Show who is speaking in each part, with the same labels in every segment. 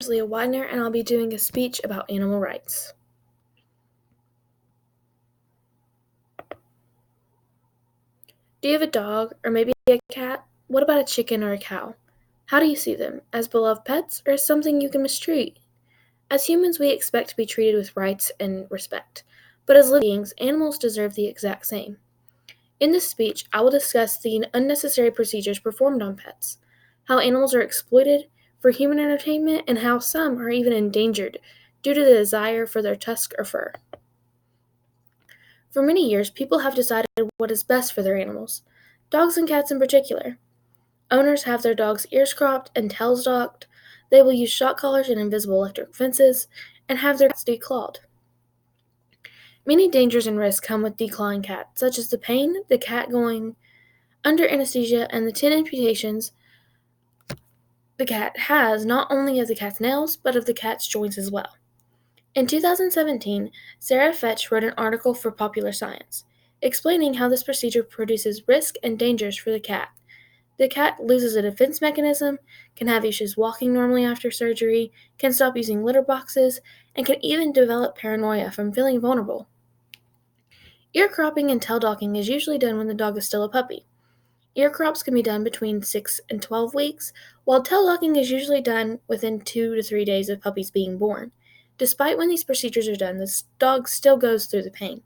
Speaker 1: Leah Widener, and I'll be doing a speech about animal rights. Do you have a dog, or maybe a cat? What about a chicken or a cow? How do you see them? As beloved pets, or as something you can mistreat? As humans, we expect to be treated with rights and respect, but as living beings, animals deserve the exact same. In this speech, I will discuss the unnecessary procedures performed on pets, how animals are exploited for human entertainment, and how some are even endangered due to the desire for their tusk or fur. For many years, people have decided what is best for their animals, dogs and cats in particular. Owners have their dogs' ears cropped and tails docked, they will use shock collars and invisible electric fences, and have their cats declawed. Many dangers and risks come with declawing cats, such as the pain, the cat going under anesthesia, and the 10 amputations the cat has, not only of the cat's nails, but of the cat's joints as well. In 2017, Sarah Fetch wrote an article for Popular Science, explaining how this procedure produces risk and dangers for the cat. The cat loses a defense mechanism, can have issues walking normally after surgery, can stop using litter boxes, and can even develop paranoia from feeling vulnerable. Ear cropping and tail docking is usually done when the dog is still a puppy. Ear crops can be done between 6 and 12 weeks, while tail docking is usually done within 2 to 3 days of puppies being born. Despite when these procedures are done, the dog still goes through the pain.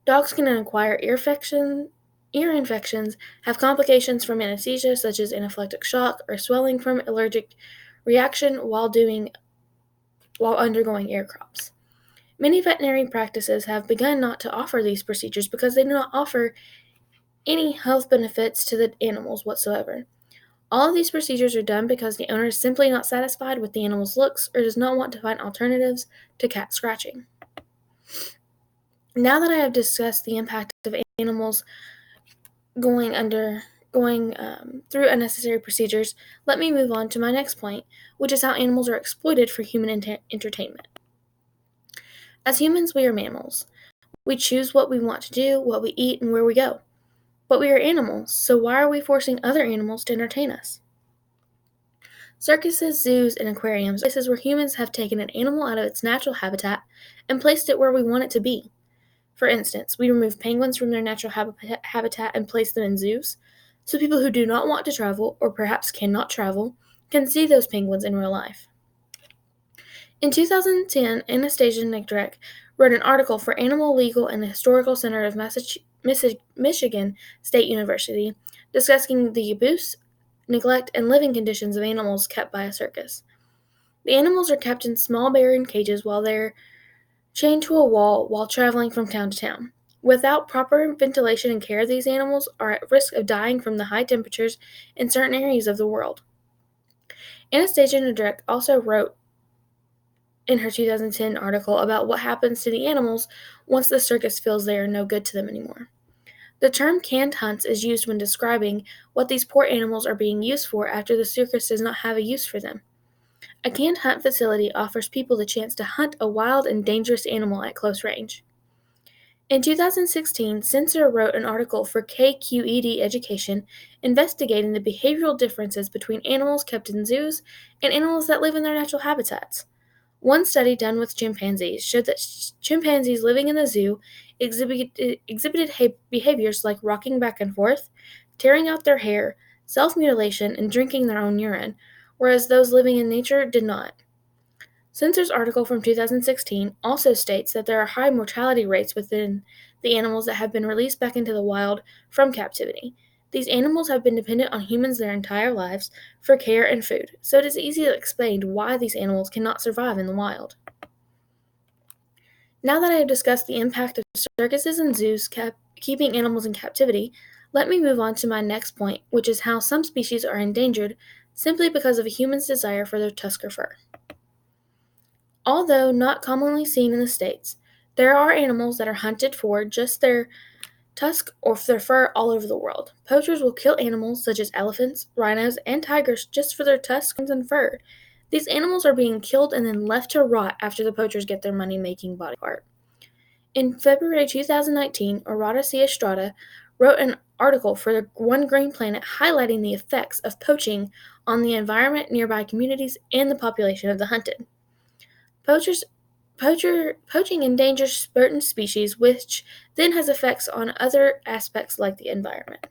Speaker 1: Dogs can acquire ear infections, have complications from anesthesia such as anaphylactic shock or swelling from allergic reaction while undergoing ear crops. Many veterinary practices have begun not to offer these procedures because they do not offer any health benefits to the animals whatsoever. All of these procedures are done because the owner is simply not satisfied with the animal's looks or does not want to find alternatives to cat scratching. Now that I have discussed the impact of animals going through unnecessary procedures, let me move on to my next point, which is how animals are exploited for human entertainment. As humans, we are mammals. We choose what we want to do, what we eat, and where we go. But we are animals, so why are we forcing other animals to entertain us? Circuses, zoos, and aquariums are places where humans have taken an animal out of its natural habitat and placed it where we want it to be. For instance, we remove penguins from their natural habitat and place them in zoos, so people who do not want to travel, or perhaps cannot travel, can see those penguins in real life. In 2010, Anastasia Niedrek wrote an article for Animal Legal and Historical Center of Michigan State University discussing the abuse, neglect, and living conditions of animals kept by a circus. The animals are kept in small barren cages while they're chained to a wall while traveling from town to town. Without proper ventilation and care, these animals are at risk of dying from the high temperatures in certain areas of the world. Anastasia Niedrek also wrote in her 2010 article about what happens to the animals once the circus feels they are no good to them anymore. The term canned hunts is used when describing what these poor animals are being used for after the circus does not have a use for them. A canned hunt facility offers people the chance to hunt a wild and dangerous animal at close range. In 2016, Censor wrote an article for KQED Education investigating the behavioral differences between animals kept in zoos and animals that live in their natural habitats. One study done with chimpanzees showed that chimpanzees living in the zoo exhibited behaviors like rocking back and forth, tearing out their hair, self-mutilation, and drinking their own urine, whereas those living in nature did not. Censor's article from 2016 also states that there are high mortality rates within the animals that have been released back into the wild from captivity. These animals have been dependent on humans their entire lives for care and food, so it is easily explained why these animals cannot survive in the wild. Now that I have discussed the impact of circuses and zoos keeping animals in captivity, let me move on to my next point, which is how some species are endangered simply because of a human's desire for their tusk or fur. Although not commonly seen in the States, there are animals that are hunted for just their tusk or their fur all over the world. Poachers will kill animals such as elephants, rhinos, and tigers just for their tusks and fur. These animals are being killed and then left to rot after the poachers get their money-making body part. In February 2019, Arata C. Estrada wrote an article for the One Green Planet highlighting the effects of poaching on the environment, nearby communities, and the population of the hunted. Poaching endangers certain species, which then has effects on other aspects like the environment.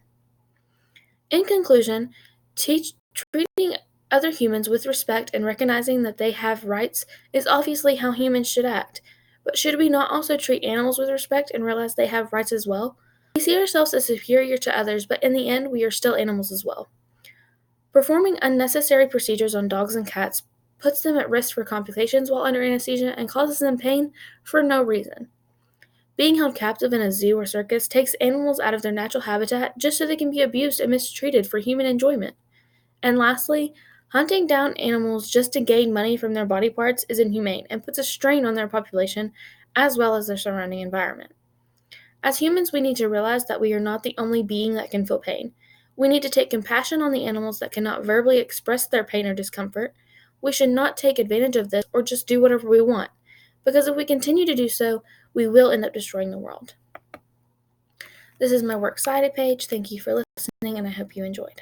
Speaker 1: In conclusion, treating other humans with respect and recognizing that they have rights is obviously how humans should act. But should we not also treat animals with respect and realize they have rights as well? We see ourselves as superior to others, but in the end, we are still animals as well. Performing unnecessary procedures on dogs and cats puts them at risk for complications while under anesthesia and causes them pain for no reason. Being held captive in a zoo or circus takes animals out of their natural habitat just so they can be abused and mistreated for human enjoyment. And lastly, hunting down animals just to gain money from their body parts is inhumane and puts a strain on their population as well as their surrounding environment. As humans, we need to realize that we are not the only being that can feel pain. We need to take compassion on the animals that cannot verbally express their pain or discomfort. We should not take advantage of this or just do whatever we want, because if we continue to do so, we will end up destroying the world. This is my works cited page. Thank you for listening, and I hope you enjoyed.